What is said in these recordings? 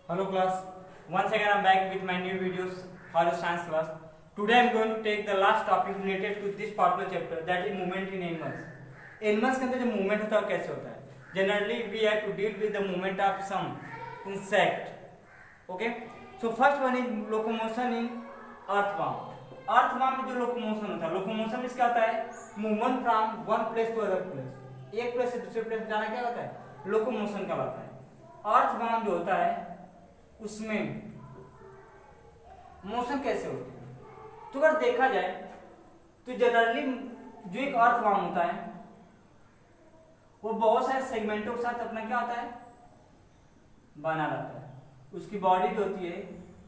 Hello class, once again I am back with my new videos for the science class. Today I am going to take the last topic related to this particular chapter, that is movement in animals. Animals के अंदर जो movement होता है कैसे होता है? Generally we have to deal with the movement of some insect. Okay? So first one is locomotion in earthworm. earthworm में जो locomotion होता है, locomotion इसका होता है movement from one place to other place. एक प्लेस से दूसरे प्लेस जाना क्या होता है? लोकोमोशन कहलाता है। earthworm जो होता है उसमें मोशन कैसे होती है? तो अगर देखा जाए तो जनरली जो एक अर्थवर्म होता है वो बहुत सारे सेगमेंटों के साथ अपना क्या होता है बना रहता है। उसकी बॉडी जो होती है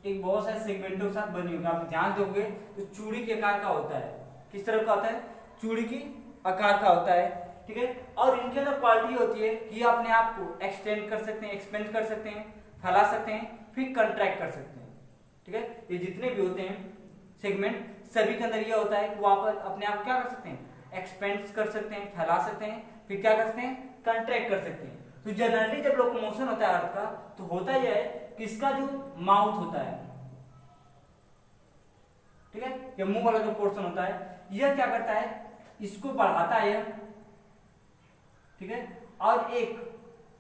एक बहुत सारे सेगमेंटों के साथ बनी होगी। आप ध्यान दोगे तो चूड़ी के आकार का होता है। किस तरह का होता है? चूड़ी की आकार का होता है। ठीक है। और इनके अंदर क्वालिटी होती है कि अपने आप को एक्सटेंड कर सकते हैं, एक्सपेंड कर सकते हैं, फैला सकते हैं, फिर कंट्रैक्ट कर सकते हैं। ठीक है। ये जितने भी होते हैं सेगमेंट सभी के अंदर ये होता है कि वो आप अपने आप क्या कर सकते हैं? एक्सपेंड कर सकते हैं, फैला सकते हैं, फिर क्या कर सकते हैं? कंट्रैक्ट कर सकते हैं। तो जनरली जब लोकोमोशन होता है अर्थ का तो होता यह है कि इसका जो माउथ होता है, ठीक है, ये मुंह वाला जो पोर्शन होता है यह क्या करता है? इसको बढ़ाता है, ठीक है, और एक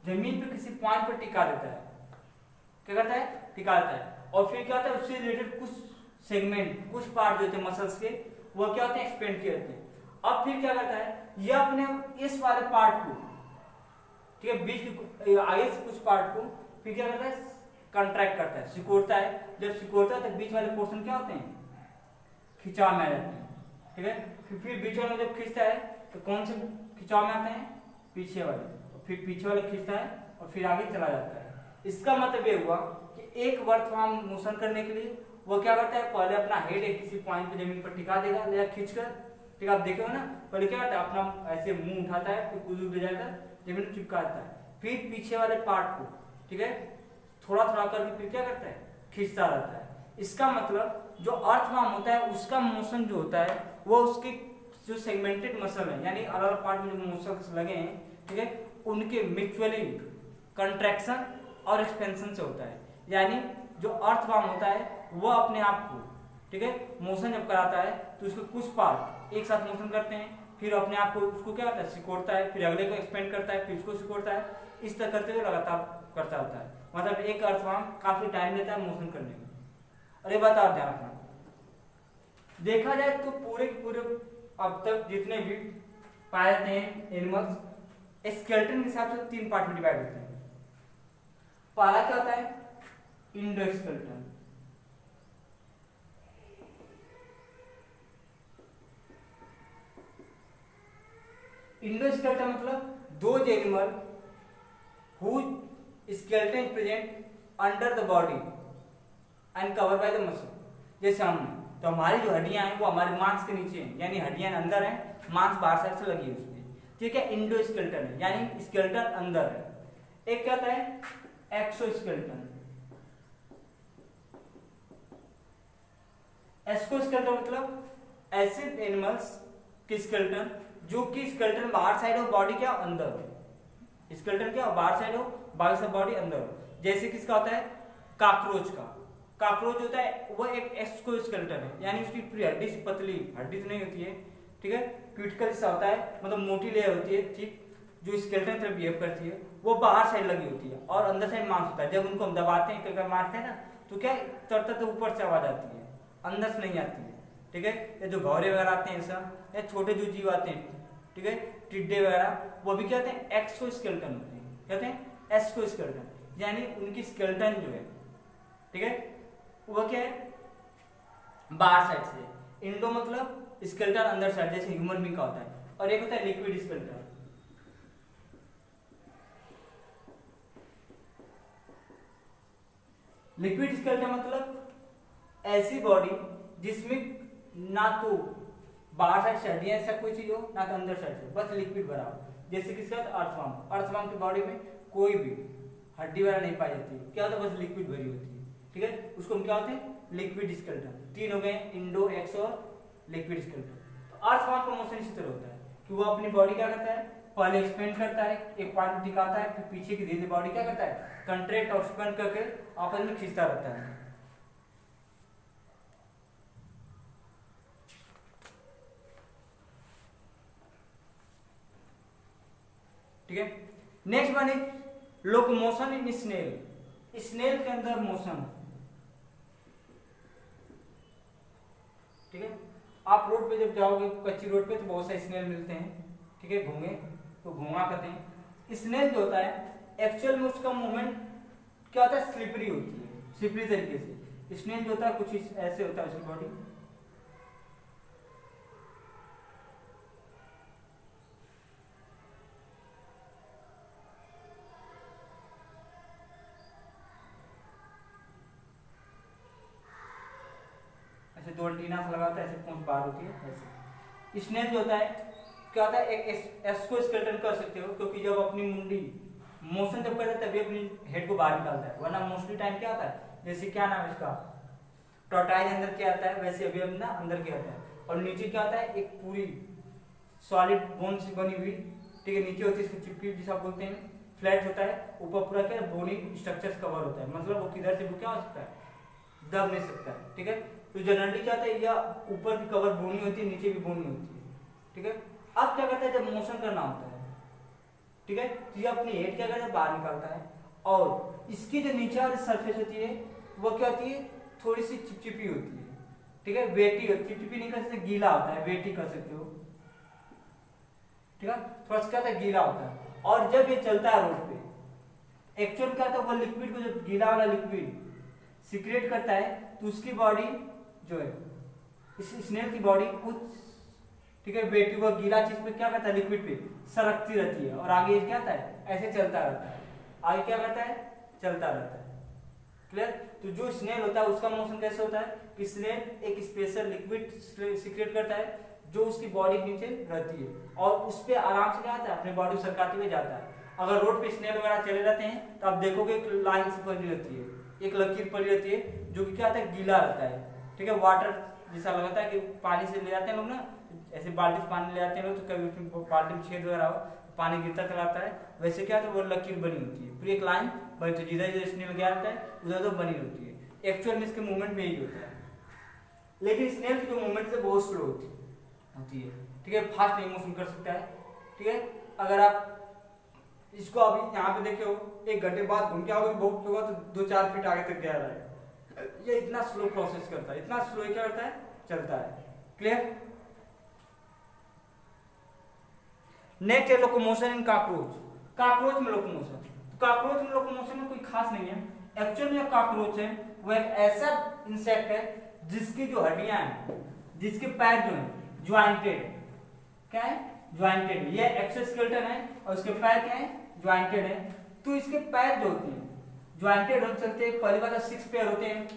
जमीन पे किसी पॉइंट पर टिका देता है। क्या करता है? टिका देता है। और फिर क्या होता है? उससे रिलेटेड कुछ सेगमेंट, कुछ पार्ट जो होते हैं मसल्स के, वो क्या होते हैं? एक्सपेंड किए जाते हैं। अब फिर क्या करता है? ये अपने इस वाले पार्ट को, ठीक है, बीच के आगे से कुछ पार्ट को फिर क्या करता है? कंट्रैक्ट करता है, सिकोड़ता है। जब सिकोड़ता है तो बीच वाले पोर्शन क्या होते हैं? खिंचाव में आ जाते हैं। ठीक है। फिर बीच वाले जब खींचता है तो कौन से खिंचाव में आते हैं? पीछे वाले। फिर पीछे वाले खींचता है और फिर आगे चला जाता है। इसका मतलब ये हुआ कि एक अर्थवर्म मोशन करने के लिए वो क्या करता है? पहले अपना हेड एक किसी पॉइंट पे जमीन पर टिका देगा या खींचकर, ठीक है, आप देखे हो ना, पहले क्या करता है? अपना ऐसे मुंह उठाता है, फिर कुछ ले जाकर जमीन पर चिपका देता है, फिर पीछे वाले पार्ट को, ठीक है, थोड़ा थोड़ा करके फिर क्या करता है? खींचता रहता है। इसका मतलब जो अर्थवर्म होता है उसका मोशन जो होता है वो उसके जो सेगमेंटेड मसल है, यानी अलग अलग पार्ट में जो मसल्स लगे हैं, ठीक है, उनके म्यूचुअली कंट्रैक्शन और एक्सपेंशन से होता है। यानी जो अर्थवर्म होता है वो अपने आप को, ठीक है, मोशन जब कराता है तो उसके कुछ पार्ट एक साथ मोशन करते हैं, फिर अपने आप को उसको क्या होता है? सिकोड़ता है, फिर अगले को एक्सपेंड करता है, फिर उसको सिकोड़ता है। इस तरह करते हुए लगातार करता होता है। मतलब एक अर्थवर्म काफी टाइम लेता है मोशन करने में। और ये बात आप ध्यान रखना, देखा जाए तो पूरे पूरे अब तक जितने भी पाए जाते हैं एनिमल्स, स्केलेटन के हिसाब से 3 पार्ट में डिवाइड होते हैं। पहला क्या होता है? इंडोस्केलेटन। इंडोस्केलेटन मतलब those animal whose skeleton is present under the body and covered by the muscle। जैसे हम, तो हमारी जो हड्डियां हैं वो हमारे मांस के नीचे हैं, यानी हड्डियां अंदर हैं, मांस बाहर साइड से लगी है उसमें। ठीक है। इंडोस्केलेटन है, यानी स्केलेटन अंदर है। एक क्या होता है? एक्सोस्केलेटन। एक्सोस्केलेटन मतलब ऐसे एनिमल्स के स्केलेटन जो कि स्केलेटन बाहर साइड हो, बॉडी क्या अंदर हो। स्केलेटन क्या बाहर साइड हो, बाकी सब बॉडी अंदर हो। जैसे किसका होता है? काकरोच का। काकरोच होता है वो एक एक्सोस्केलेटन है, यानी उसकी पूरी हड्डी पतली, हड्डी तो नहीं होती है, ठीक है, क्यूटिकल जैसा होता है, मतलब मोटी लेयर होती है, ठीक, जो स्केलेटन तरह बिहेव करती है, वो बाहर साइड लगी होती है और अंदर साइड मांस होता है। जब उनको हम दबाते हैं, क्या मारते हैं ना, तो क्या तरता तो ऊपर से आवाज आती है, अंदर से नहीं आती है। ठीक है। ये जो घोड़े वगैरह आते हैं सब, या छोटे जो जीव आते हैं, ठीक है, टिड्डे वगैरह, वो भी क्या होते हैं? एक्सोस्केलेटन होते हैं। कहते हैं एक्सोस्केलेटन, यानी उनकी स्केलेटन जो है, ठीक है, वो क्या है? बाहर साइड से। इंडो मतलब स्केलेटन अंदर साइड, जैसे ह्यूमन बीइंग का होता है। और एक होता है लिक्विड स्केलेटन। लिक्विड स्केलेटन मतलब ऐसी बॉडी जिसमें ना तो बाहर साइड से हड्डियां ऐसा कोई चीज हो, ना तो अंदर साइड से, बस लिक्विड भरा हो। जैसे किसका? अर्थवर्म। अर्थवर्म की बॉडी में कोई भी हड्डी वगैरह नहीं पाई जाती, क्या होता है? बस लिक्विड भरी होती है। ठीक है। उसको हम क्या होते हैं? Liquid skeleton. 3 हो गए, इंडो, एक्स और लिक्विड स्केलेटन। तो अर्थवर्म का मोशन इसी तरह होता है कि वो अपनी बॉडी क्या करता है? पहले एक्सपेंड करता है, एक पॉइंट पे टिकाता है, फिर पीछे की धीरे बॉडी क्या करता है, कंट्रैक्ट और एक्सपेंड करके आपस में खींचता रहता है। ठीक है, next one is locomotion in snail. Snail के अंदर मोशन। ठीक है, आप रोड पे जब जाओगे कच्ची रोड पे तो बहुत सारे स्नेल मिलते हैं। ठीक है, घोंगे तो घोंगा कहते हैं। स्नेल जो होता है एक्चुअल में उसका मूवमेंट क्या होता है, स्लिपरी होती है, स्लिपरी तरीके से। स्नेल जो होता है कुछ ऐसे होता है उसकी बॉडी। ऐसे दो एंटीना से लगा होता है, ऐसे पूंछ बाहर होती है ऐसे। स्नेल जो होता है क्या होता है, एक एक्सोस्केलेटन कर सकते हो, क्योंकि जब अपनी मुंडी मोशन जब करता है तभी अपनी हेड को बाहर निकालता है, वरना मोस्टली टाइम क्या होता है, जैसे क्या नाम है इसका, टॉर्टाइज अंदर क्या आता है, वैसे अभी अपना अंदर क्या आता है। और नीचे क्या होता है, एक पूरी सॉलिड बोन से बनी हुई, ठीक है, नीचे होती है इसको चिप्पी जिसे आप बोलते हैं, फ्लैट होता है, ऊपर पूरा क्या बोनी स्ट्रक्चर कवर होता है, मतलब वो किधर से भी क्या हो सकता है, दब नहीं सकता है। ठीक है, तो जनरली क्या होता है, या ऊपर की कवर बोनी होती है, नीचे भी बोनी होती है। ठीक है, अब क्या करता है जब मोशन करना होता है, ठीक है, तो ये अपनी हेड क्या करता है, बाहर निकालता है, और इसकी जो नीचे वाली सरफेस होती है वो क्या होती है, थोड़ी सी चिपचिपी होती है। ठीक है, वेटी, चिपचिपी नहीं कर सकते, गीला होता है, वेटी कर सकते हो। ठीक है, थोड़ा सा क्या होता है, गीला होता है। और जब ये चलता है रोड पे, एक्चुअल क्या होता है, वो लिक्विड को, जब गीला वाला लिक्विड सीक्रेट करता है तो उसकी बॉडी जो है, इस स्नेल की बॉडी कुछ, ठीक है, वेटी, वो गीला चीज पे क्या करता है, लिक्विड पे सरकती रहती है, और आगे क्या होता है, ऐसे चलता रहता है, आगे क्या करता है, चलता रहता है। क्लियर। तो जो स्नेल होता है उसका मोशन कैसे होता है कि स्नेल एक स्पेशल लिक्विड सीक्रेट करता है जो उसकी बॉडी के नीचे रहती है, और उस पर आराम से क्या आता है, अपनी बॉडी सरकाते हुए जाता है। अगर रोड पे स्नेल वगैरह चले रहते हैं तो आप देखोगे एक लाइन से पड़ी रहती है, एक लकीर पड़ी रहती है, जो कि क्या होता है, गीला रहता है। ठीक है, वाटर जैसा लगता है कि पानी से ले जाते हैं लोग ना, ऐसे बाल्टी से पानी ले जाते हैं लोग, तो कभी उसमें बाल्टी में छेद वगैरह हो, पानी गिरता चला आता है, वैसे क्या होता है, वो लकीर बनी होती है, फिर एक लाइन बनी होती है, जिधर जिधर स्नेल गया रहता है उधर उधर बनी होती है। एक्चुअल में इसके मूवमेंट में यही होता है, लेकिन स्नेल की जो मूवमेंट है बहुत स्लो होती है। ठीक है, फास्ट नहीं मोशन कर सकता है। ठीक है, अगर आप इसको अभी यहाँ पे देखे हो, एक घंटे बाद घूम के आओगे बहुत होगा तो 2-4 फीट आगे तक गया रहा है। ये इतना स्लो प्रोसेस करता है, इतना स्लो क्या करता है, चलता है। क्लियर। नेक्स्ट है लोकोमोशन इन काकरोच। काकरोच में लोकोमोशन, काकरोच में लोकोमोशन में कोई खास नहीं है। एक्चुअल में काकरोच है वो एक ऐसा इंसेक्ट है जिसकी जो हड्डियां हैं, जिसके पैर जो है ज्वाइंटेड, क्या है, ज्वाइंटेड। ये एक्सोस्केलेटन है और उसके पैर क्या है, ज्वाइंटेड है। तो इसके पैर जो होते हैं ज्वाइंटेड हो चलते हैं। पहली बात 6 पेयर होते हैं,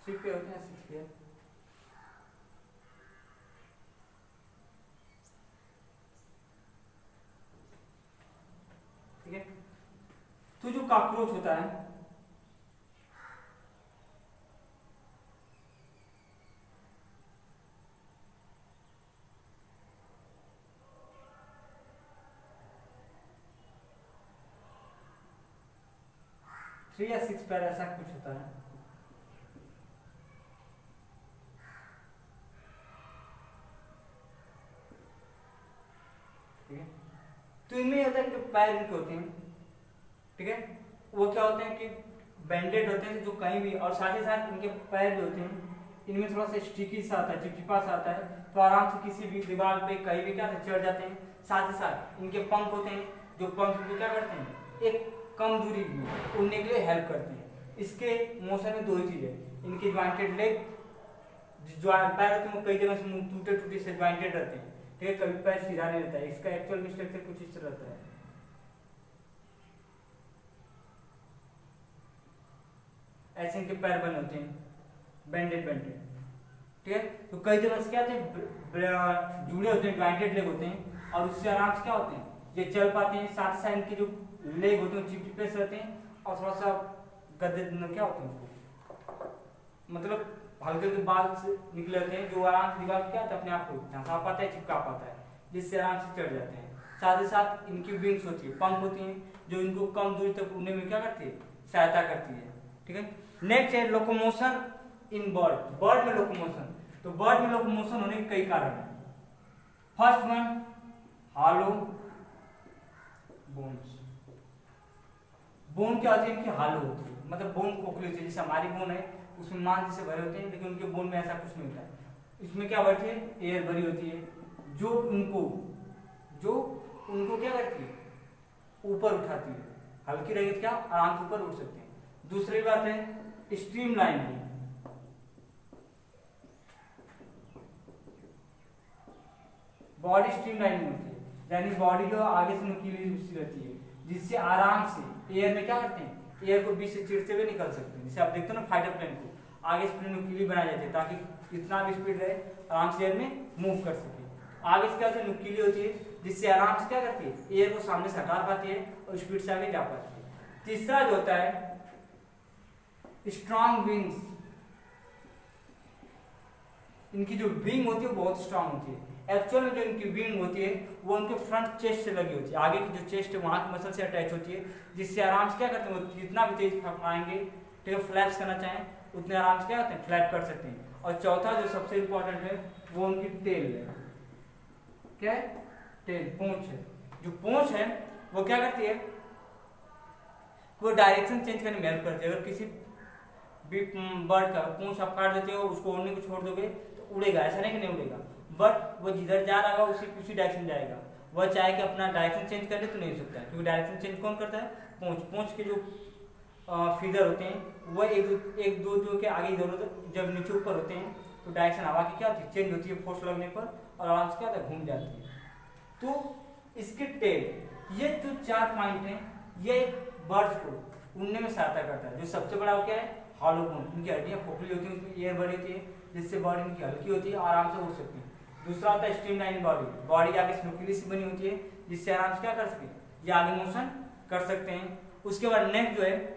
6 पेयर होते हैं, 6 पेयर। ठीक है, तो जो कॉकरोच होता है थ्री या 6 पैर ऐसा कुछ होता है। ठीक है, तो इनमें होता है कि पैर इनके होते हैं, ठीक है, वो क्या होते हैं कि बैंडेड होते हैं जो कहीं भी, और साथ ही साथ इनके पैर जो होते हैं इनमें थोड़ा सा स्टिकी सा आता है, चिपचिपा सा आता है, तो आराम से किसी भी दीवार पे कहीं भी क्या चढ़ जाते हैं। साथ ही साथ इनके पंख होते हैं, जो पंख को क्या करते हैं, एक कम दूरी में उड़ने के लिए हेल्प करते हैं। इसके मोशन में 2 ही चीज है, इनके ज्वाइंटेड लेग, पैर होते हैं कई जगह से टूटे टूटे से ज्वाइंटेड रहते हैं। ठीक है, कभी पैर सीधा नहीं रहता है। इसका एक्चुअल स्ट्रक्चर कुछ इस तरह रहता है। ऐसे इनके पैर बने होते हैं, बैंडेड। ठीक है, तो कई जगह से क्या होते हैं, जुड़े होते हैं, ज्वाइंटेड लेग होते हैं, और उससे आराम से क्या होते हैं, ये चल पाते हैं। साथ ही साथ इनके जो लेग होते हैं चिपचिपे से रहते हैं, और थोड़ा सा गद्दे क्या होते हैं उसको, मतलब हल्के हल्के बाल से निकले होते हैं जो आराम से दीवार क्या अपने आप को धंसा पाता है, चिपका पाता है, जिससे आराम से चढ़ जाते हैं। साथ ही साथ इनकी विंग्स होती है, पंख होती हैं जो इनको कम दूरी तक उड़ने में क्या करती है, सहायता करती है। ठीक है, नेक्स्ट है लोकोमोशन इन बर्ड। बर्ड में लोकोमोशन, तो बर्ड में लोकोमोशन होने के कई कारण हैं। फर्स्ट वन, हालो बोन्स। बोन क्या होती है, इनकी हालो होती है, मतलब बोन खोखली होती है, जैसे हमारी बोन है उसमें मांस जैसे भरे होते हैं, लेकिन उनके बोन में ऐसा कुछ नहीं होता है। इसमें क्या भरती है, एयर भरी होती है जो उनको क्या करती है, ऊपर उठाती है। हल्की रहेगी तो क्या आराम से ऊपर उठ सकते हैं। दूसरी बात है stream lining. Body stream lining होती है, यानी बॉडी जो आगे से नुकीली रहती है, जिससे आराम से एयर में क्या करते हैं, एयर को बीच से चिरते हुए निकल सकते हैं। जैसे आप देखते हो ना फाइटर प्लेन को आगे से नुकीली बनाई जाती है ताकि कितना भी स्पीड रहे आराम से एयर में मूव कर सके। आगे से क्या होती है, नुकीली होती है, जिससे आराम से क्या करती है, एयर को सामने से हटा पाती है और स्पीड से आगे जा पाती है। तीसरा जो होता है स्ट्रॉन्ग विंग्स। इनकी जो विंग होती है बहुत स्ट्रांग होती है। एक्चुअल में जो इनकी विंग होती है वो उनके फ्रंट चेस्ट से लगी होती है, आगे की जो चेस्ट है वहां की मसल से अटैच होती है, जिससे आराम से क्या करते हैं, वो जितना भी तेज फड़फड़ाएंगे, ठीक है, फ्लैप्स करना चाहें उतने आराम से क्या करते हैं, फ्लैप कर सकते हैं। और चौथा जो सबसे इंपॉर्टेंट है वो उनकी टेल है। क्या है, टेल, पूंछ है। जो पूंछ है वो क्या करती है, वो डायरेक्शन चेंज करने में हेल्प करती है। अगर किसी भी बर्ड का पूंछ आप काट देते हो, उसको उड़ने को छोड़ दोगे तो उड़ेगा, ऐसा नहीं कि नहीं उड़ेगा, बट वो जिधर जा रहा होगा उसी डायरेक्शन जाएगा। वह चाहे कि अपना डायरेक्शन चेंज कर ले तो नहीं हो सकता है, क्योंकि डायरेक्शन चेंज कौन करता है, पूंछ। पूंछ के जो फिगर होते हैं वह एक दो जो के आगे इधर उधर जब नीचे ऊपर होते हैं तो डायरेक्शन हवा की क्या होती है, चेंज होती है फोर्स लगने पर, और आराम से क्या होता है, घूम जाती है। तो इसके टेल, ये जो 4 पॉइंट हैं ये बर्ड्स को उड़ने में सहायता करता है। जो सबसे बड़ा क्या है, हॉलो बोन, इनकी हड्डियां खोखली होती हैं, उसमें एयर भरी होती है, जिससे बॉडी इनकी हल्की होती है, आराम से उड़ सकती है। दूसरा होता है स्ट्रीमलाइन बॉडी। बॉडी आगे से नुकीली सी बनी होती है, जिससे आराम से क्या कर सके, ये आगे मोशन कर सकते हैं। उसके बाद नेक्स्ट जो है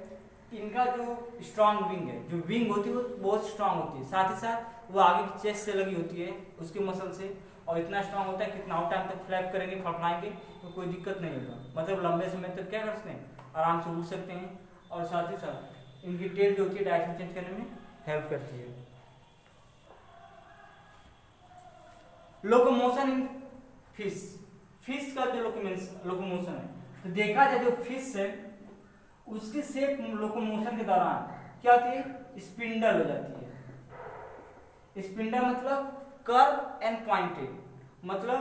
इनका जो स्ट्रॉन्ग विंग है, जो विंग होती है वो बहुत स्ट्रांग होती है, साथ ही साथ वो आगे की चेस्ट से लगी होती है उसके मसल से, और इतना स्ट्रांग होता है कितना टाइम तक फ्लैप करेंगे, फड़फड़ाएंगे तो कोई दिक्कत नहीं होगा, मतलब लंबे समय तक क्या कर सकते हैं, आराम से उड़ सकते हैं। और साथ ही साथ इनकी टेल जो होती है डायरेक्शन चेंज करने में हेल्प करती है। Locomotion in fish. फिश का जो लोकोमोशन है, तो देखा जाए जो फिश है उसकी शेप लोकोमोशन के दौरान क्या होती है, स्पिंडल हो जाती है। स्पिंडल मतलब कर्व एंड पॉइंटेड, मतलब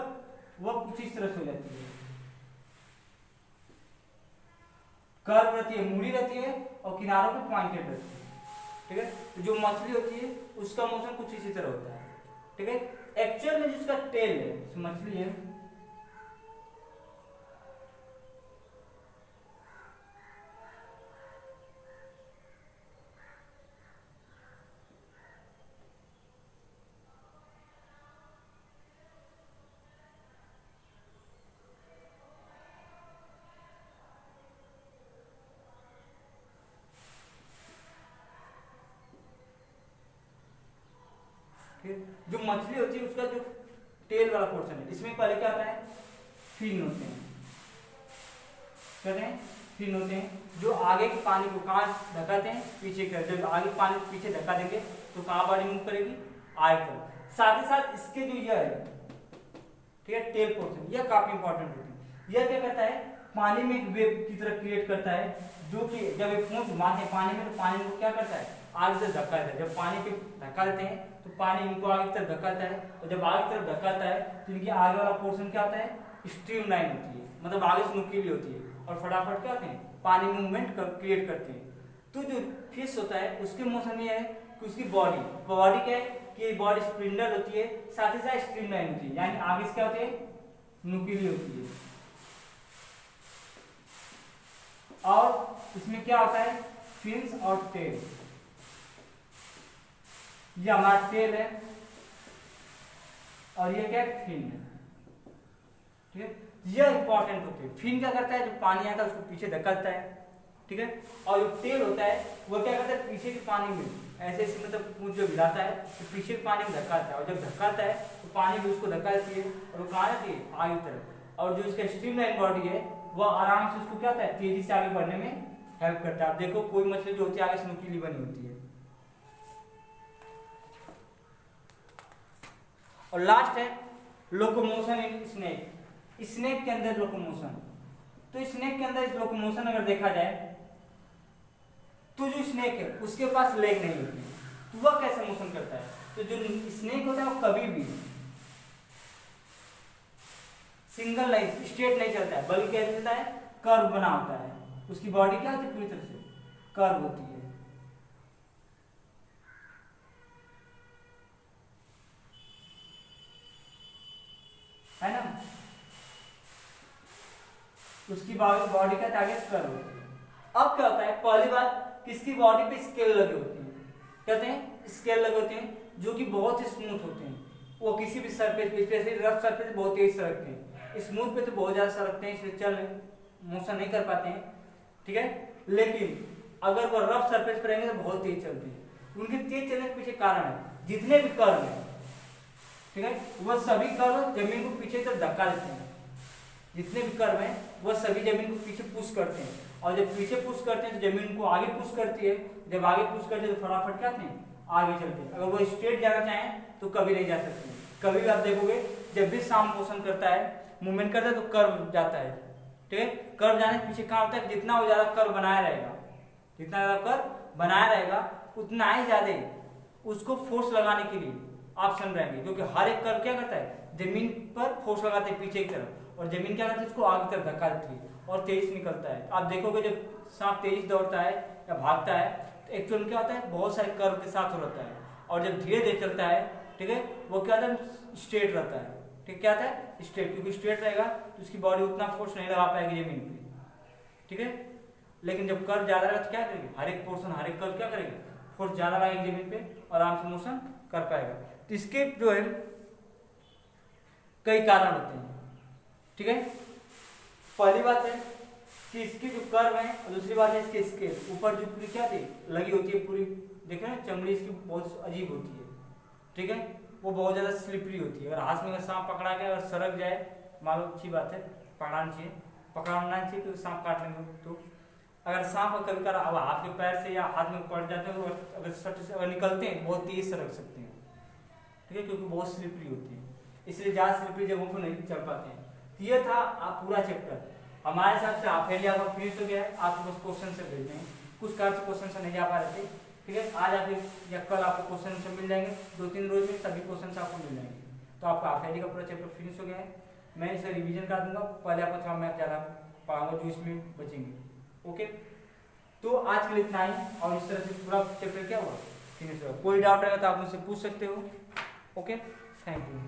वह कुछ इस तरह से हो जाती है, कर्व रहती है, मुड़ी रहती है, और किनारों पे पॉइंटेड रहती है। ठीक है, तो जो मछली होती है उसका मोशन कुछ इसी तरह होता है। ठीक है, एक्चुअल में जिसका टेल है, मछली है, जो मछली होती है उसका जो टेल वाला पोर्शन है, इसमें पहले क्या आता है, फिन होते हैं, कहते हैं फिन होते हैं, जो आगे के पानी को कहाँ धकाते हैं, पीछे की तरफ। जब आगे पानी पीछे धक्का देंगे तो कहाँ बॉडी मूव करेगी, आगे तरफ। साथ ही साथ इसके जो यह है, ठीक है, टेल पोर्शन, यह काफी इंपॉर्टेंट होती है। यह क्या करता है, पानी में एक वेव की तरह क्रिएट करता है, जो कि जब एक पूंछ घुमाते हैं पानी में तो पानी को क्या करता है, आगे से धक्का देता है। जब पानी पे धक्का देते हैं तो पानी इनको आगे की तरफ धक्काता है, और जब आगे की तरफ धक्काता है तो इनकी आगे वाला पोर्शन क्या होता है, स्ट्रीम लाइन होती है, मतलब आगे से नुकीली होती है, और फटाफट क्या होते हैं, पानी मूवमेंट क्रिएट करते हैं। तो जो फिश होता है उसके मोशन ये है कि उसकी बॉडी क्या है कि बॉडी स्पिंडल होती है, साथ ही साथ स्ट्रीम लाइन होती है, यानी आगे से क्या होती है, नुकीली होती है। और इसमें क्या होता है, फिन्स और टेल। ये हमारा टेल है और ये क्या है, फिन है। ठीक है, ये इंपॉर्टेंट होते हैं। फिन क्या करता है, जो पानी आता है उसको पीछे धकेलता है, ठीक है। और जो टेल होता है वो क्या करता है, पीछे के पानी में ऐसे ऐसे मतलब पूंछ जो हिलाता है तो पीछे के पानी में धक्काता है, और जब धक्काता है तो पानी भी उसको धक्का देती है और वो कहाँ जाती है, आगे की तरफ। और जो इसका स्ट्रीमलाइन बॉडी है वो आराम से उसको क्या होता है, तेजी से आगे बढ़ने में हेल्प करता है। आप देखो कोई मछली जो होती है आगे से नुकीली बनी होती है। और लास्ट है लोकोमोशन इन स्नेक। स्नेक के अंदर लोकोमोशन, तो स्नेक के अंदर लोकोमोशन अगर देखा जाए तो जो स्नेक है उसके पास लेग नहीं होती, तो वह कैसे मोशन करता है, तो जो स्नेक होता है वो कभी भी सिंगल लाइन स्ट्रेट नहीं चलता है, बल्कि क्या चलता है, कर्व बना होता है। उसकी बॉडी क्या होती है, पूरी तरह से कर्व होती है ना। उसकी बॉडी का टारगेट कर्व होती है। अब क्या होता है, पहली बात किसकी बॉडी पे स्केल लगे होते हैं, कहते हैं स्केल लगे होते हैं जो कि बहुत ही स्मूथ होते हैं। वो किसी भी सरफेस पे, स्पेशली रफ सरफेस बहुत तेज सरकते हैं, स्मूथ पे तो बहुत ज्यादा सरकते हैं, इसलिए चल मोशन नहीं कर पाते हैं, ठीक है। लेकिन अगर वो रफ सरफेस पर रहेंगे तो बहुत तेज चलते हैं। उनके तेज चलने के पीछे कारण है, जितने भी कर्व है, ठीक है, वह सभी कर्व जमीन को पीछे तरफ धक्का देते हैं। जितने भी कर्व हैं वह सभी जमीन को पीछे पुश करते हैं, और जब पीछे पुश करते हैं तो जमीन को आगे पुश करती है। जब आगे पुश करते हैं तो फटाफट क्या हैं, आगे चलते हैं। अगर वो स्ट्रेट जाना चाहें तो कभी नहीं जा सकते। कभी भी आप देखोगे जब भी सांप मोशन करता है, मूवमेंट करता है तो कर्व जाता है, ठीक है। कर्व जाने के पीछे क्या होता है, जितना वो ज्यादा कर्व बनाया रहेगा, जितना ज्यादा कर्व बनाया रहेगा उतना ही ज्यादा उसको फोर्स लगाने के लिए ऑप्शन रहेंगे, क्योंकि हर एक कर्व क्या करता है, जमीन पर फोर्स लगाते हैं पीछे की तरफ, और जमीन क्या करती है, उसको आगे तरफ धक्का देती है और तेज निकलता है। आप देखोगे जब सांप तेज दौड़ता है या भागता है तो एक्चुअल क्या होता है, बहुत सारे कर्व के साथ रहता है, और जब धीरे धीरे चलता है, ठीक है, वो क्या होता है, स्ट्रेट रहता है, ठीक, क्या होता है, स्ट्रेट, क्योंकि स्ट्रेट रहेगा तो उसकी बॉडी उतना फोर्स नहीं लगा पाएगी जमीन पे, ठीक है। लेकिन जब कर्व ज्यादा रहेगा तो क्या करेगी, हर एक पोर्शन, हर एक कर्व क्या करेगी, फोर्स ज्यादा लगाएगी जमीन पे और आराम से मोशन कर पाएगा। तो इसके जो है कई कारण होते हैं, ठीक है। पहली बात है कि इसकी जो कर्व है, और दूसरी बात है इसके स्केल ऊपर जो पूरी क्या थी लगी होती है, पूरी देखे ना, चमड़ी इसकी बहुत अजीब होती है, ठीक है, वो बहुत ज्यादा स्लिपरी होती है। अगर हाथ में अगर सांप पकड़ा के अगर सरक जाए, मान लो अच्छी बात है, पकड़ाना चाहिए, पकड़ना चाहिए तो सांप काट लेंगे। तो अगर सांप कभी कर अब हाथ के पैर से या हाथ में पड़ जाते हैं, अगर सट से अगर निकलते हैं बहुत तेज सरक सकते हैं, ठीक है, क्योंकि बहुत स्लिपरी होती है, इसलिए ज्यादा स्लिपरी जगहों पर नहीं चल पाते हैं। ये था आप पूरा चैप्टर हमारे हिसाब से हाफ ईयरली आपका फिनिश हो गया है। आपको बस क्वेश्चन से भेजने हैं, कुछ कारण से क्वेश्चन से नहीं जा पा रहे थे, ठीक है। आज आप या कल आपको क्वेश्चन से मिल जाएंगे, 2-3 रोज में सभी क्वेश्चन आपको मिल जाएंगे। तो आपका हाफ ईयरली का पूरा चैप्टर फिनिश हो गया है। मैं इसे रिवीजन कर दूंगा, पहले आपको थोड़ा मैथ ज़्यादा पढ़ाऊंगा जो इसमें बचेंगे, ओके। तो आज के लिए इतना ही, और इस तरह से पूरा चैप्टर क्या हुआ फिनिश हुआ। कोई डाउट रहेगा तो आप मुझसे पूछ सकते हो, ओके। Thank you.